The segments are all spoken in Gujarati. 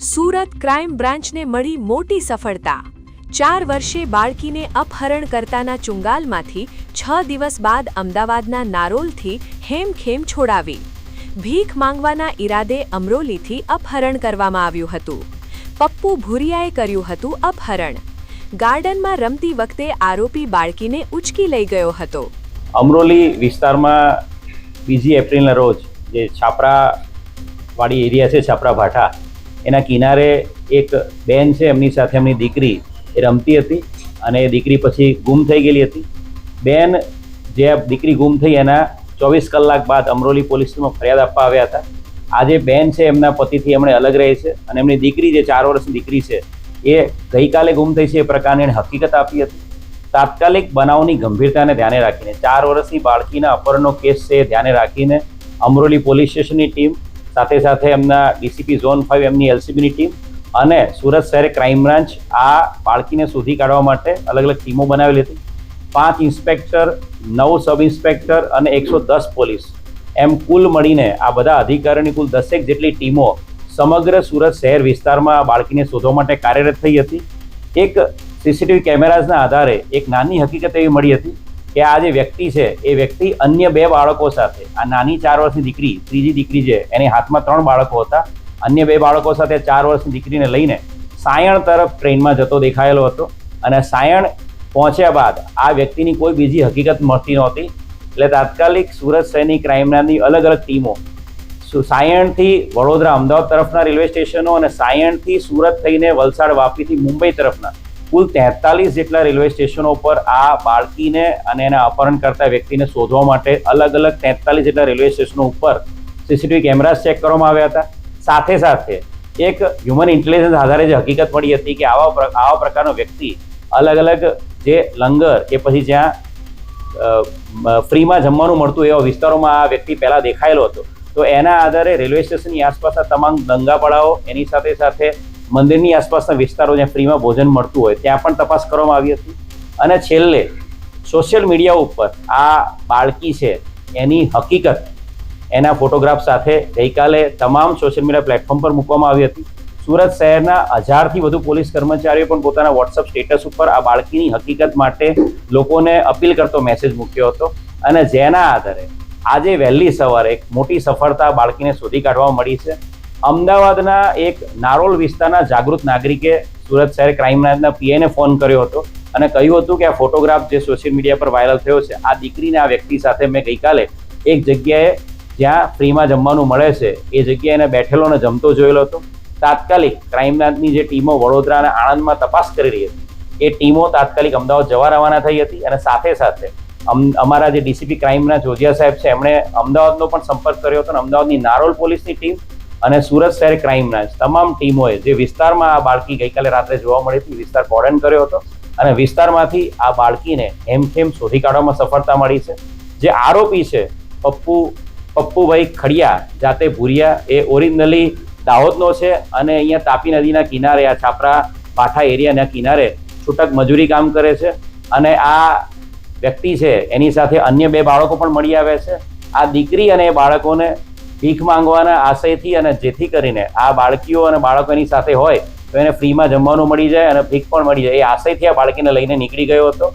સુરત ક્રાઇમ બ્રાન્ચને મળી મોટી સફળતા। 4 વર્ષે બાળકીને અપહરણ કરતાના ચુંગાલમાંથી 6 દિવસ બાદ અમદાવાદના નારોલથી હેમખેમ છોડાવી। ભીખ માંગવાના ઈરાદે અમરોલીથી અપહરણ કરવામાં આવ્યું હતું। પપ્પુ ભુરિયાએ કર્યું હતું અપહરણ। ગાર્ડનમાં રમતી વખતે આરોપી બાળકીને ઉચકી લઈ ગયો હતો। અમરોલી વિસ્તારમાં 2 એપ્રિલના રોજ જે છાપરા વાડી એરિયા છે, છાપરા ભાઠા, એના કિનારે એક બેન છે, એમની સાથે એમની દીકરી એ રમતી હતી અને એ દીકરી પછી ગુમ થઈ ગયેલી હતી। બેન જે દીકરી ગુમ થઈ એના 24 કલાક બાદ અમરોલી પોલીસમાં ફરિયાદ આપવા આવ્યા હતા। આજે બેન છે એમના પતિથી એમણે અલગ રહે છે અને એમની દીકરી જે 4 વર્ષની દીકરી છે એ ગઈકાલે ગુમ થઈ છે એ પ્રકારની એણે હકીકત આપી હતી। તાત્કાલિક બનાવની ગંભીરતાને ધ્યાને રાખીને 4 વર્ષની બાળકીના અપહરણનો કેસ છે ધ્યાને રાખીને અમરોલી પોલીસ સ્ટેશનની ટીમ સાથે સાથે એમના ડીસીપી ઝોન 5 એમની એલસીબીની ટીમ અને સુરત શહેર ક્રાઇમ બ્રાન્ચ આ બાળકીને શોધી કાઢવા માટે અલગ અલગ ટીમો બનાવેલી હતી। 5 ઇન્સ્પેક્ટર, 9 સબ ઇન્સ્પેક્ટર અને 110 પોલીસ એમ કુલ મળીને આ બધા અધિકારીઓની કુલ 10 જેટલી ટીમો સમગ્ર સુરત શહેર વિસ્તારમાં આ બાળકીને શોધવા માટે કાર્યરત થઈ હતી। એક સીસીટીવી કેમેરાઝના આધારે એક નાની હકીકત એવી મળી હતી કે આ જે વ્યક્તિ છે એ વ્યક્તિ અન્ય 2 બાળકો સાથે, આ નાની 4 વર્ષની દીકરી, ત્રીજી દીકરી છે એની હાથમાં 3 બાળકો હતા, અન્ય 2 બાળકો સાથે 4 વર્ષની દીકરીને લઈને સાયણ તરફ ટ્રેનમાં જતો દેખાયેલો હતો અને સાયણ પહોંચ્યા બાદ આ વ્યક્તિની કોઈ બીજી હકીકત મળતી નહોતી। એટલે તાત્કાલિક સુરત શહેરની ક્રાઇમ બ્રાન્ચની અલગ અલગ ટીમો સાયણથી વડોદરા, અમદાવાદ તરફના રેલવે સ્ટેશનો અને સાયણથી સુરત થઈને વલસાડ, વાપીથી મુંબઈ તરફના કુલ 43 જેટલા રેલવે સ્ટેશનો પર આ બાળકીને અને એના અપહરણ કરતા વ્યક્તિને શોધવા માટે અલગ અલગ 43 જેટલા રેલવે સ્ટેશનો ઉપર સીસીટીવી કેમેરાસ ચેક કરવામાં આવ્યા હતા। સાથે સાથે એક હ્યુમન ઇન્ટેલિજન્સ આધારે જે હકીકત મળી હતી કે આવા પ્રકારનો વ્યક્તિ અલગ અલગ જે લંગર કે પછી જ્યાં ફ્રીમાં જમવાનું મળતું એવા વિસ્તારોમાં આ વ્યક્તિ પહેલાં દેખાયેલો હતો। તો એના આધારે રેલવે સ્ટેશનની આસપાસના તમામ દંગાપડાઓ, એની સાથે સાથે મંદિરની આસપાસના વિસ્તારો જ્યાં ફ્રીમાં ભોજન મળતું હોય ત્યાં પણ તપાસ કરવામાં આવી હતી। અને છેલ્લે સોશિયલ મીડિયા ઉપર આ બાળકી છે એની હકીકત એના ફોટોગ્રાફ સાથે ગઈકાલે તમામ સોશિયલ મીડિયા પ્લેટફોર્મ પર મૂકવામાં આવી હતી। સુરત શહેરના 1000થી વધુ પોલીસ કર્મચારીઓ પણ પોતાના વોટ્સઅપ સ્ટેટસ ઉપર આ બાળકીની હકીકત માટે લોકોને અપીલ કરતો મેસેજ મૂક્યો હતો અને જેના આધારે આજે વહેલી સવારે એક મોટી સફળતા બાળકીને શોધી કાઢવામાં મળી છે। અમદાવાદના એક નારોલ વિસ્તારના જાગૃત નાગરિકે સુરત શહેર ક્રાઇમ બ્રાન્ચના પીઆઈને ફોન કર્યો હતો અને કહ્યું હતું કે આ ફોટોગ્રાફ જે સોશિયલ મીડિયા પર વાયરલ થયો છે, આ દીકરીને આ વ્યક્તિ સાથે મેં ગઈકાલે એક જગ્યાએ જ્યાં ફ્રીમાં જમવાનું મળે છે એ જગ્યાએ એને બેઠેલો અને જમતો જોયેલો હતો। તાત્કાલિક ક્રાઇમ બ્રાન્ચની જે ટીમો વડોદરા અને આણંદમાં તપાસ કરી રહી હતી એ ટીમો તાત્કાલિક અમદાવાદ જવા રવાના થઈ હતી અને સાથે સાથે અમારા જે ડીસીપી ક્રાઇમ બ્રાન્ચ જોજિયા સાહેબ છે એમણે અમદાવાદનો પણ સંપર્ક કર્યો હતો અને અમદાવાદની નારોલ પોલીસની ટીમ અને સુરત શહેર ક્રાઇમ બ્રાન્ચ તમામ ટીમોએ જે વિસ્તારમાં આ બાળકી ગઈકાલે રાત્રે જોવા મળી હતી વિસ્તાર કોર્ડન કર્યો હતો અને વિસ્તારમાંથી આ બાળકીને હેમખેમ શોધી કાઢવામાં સફળતા મળી છે। જે આરોપી છે પપ્પુભાઈ ખડિયા જાતે ભુરિયા એ ઓરિજિનલી દાહોદનો છે અને અહીંયા તાપી નદીના કિનારે આ છાપરા પાઠા એરિયાના કિનારે છૂટક મજૂરી કામ કરે છે અને આ વ્યક્તિ છે એની સાથે અન્ય 2 બાળકો પણ મળી આવ્યા છે। આ દીકરી અને એ બાળકોને ભીખ માંગવાના આશયથી અને જેથી કરીને આ બાળકીઓ અને બાળકો એની સાથે હોય તો એને ફ્રીમાં જમવાનું મળી જાય અને ભીખ પણ મળી જાય એ આશયથી આ બાળકીને લઈને નીકળી ગયો હતો।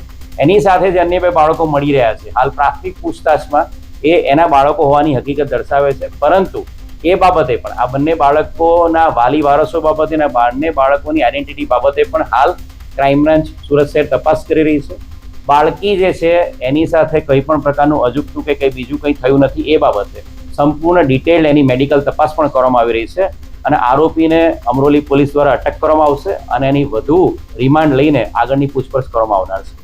એની સાથે જે અન્ય 2 બાળકો મળી રહ્યા છે હાલ પ્રાથમિક પૂછતાછમાં એ એના બાળકો હોવાની હકીકત દર્શાવે છે, પરંતુ એ બાબતે પણ આ બંને બાળકોના વાલી વારસો બાબતે અને બંને બાળકોની આઈડેન્ટિટી બાબતે પણ હાલ ક્રાઇમ બ્રાન્ચ સુરત શહેર તપાસ કરી રહી છે। બાળકી જે છે એની સાથે કંઈ પણ પ્રકારનું અજુગતું કે કંઈ બીજું કંઈ થયું નથી એ બાબતે સંપૂર્ણ ડિટેલ એની મેડિકલ તપાસ પણ કરવામાં આવી રહી છે અને આરોપીને અમરોલી પોલીસ દ્વારા અટક કરવામાં આવશે અને એની વધુ રિમાન્ડ લઈને આગળની પૂછપરછ કરવામાં આવનાર છે।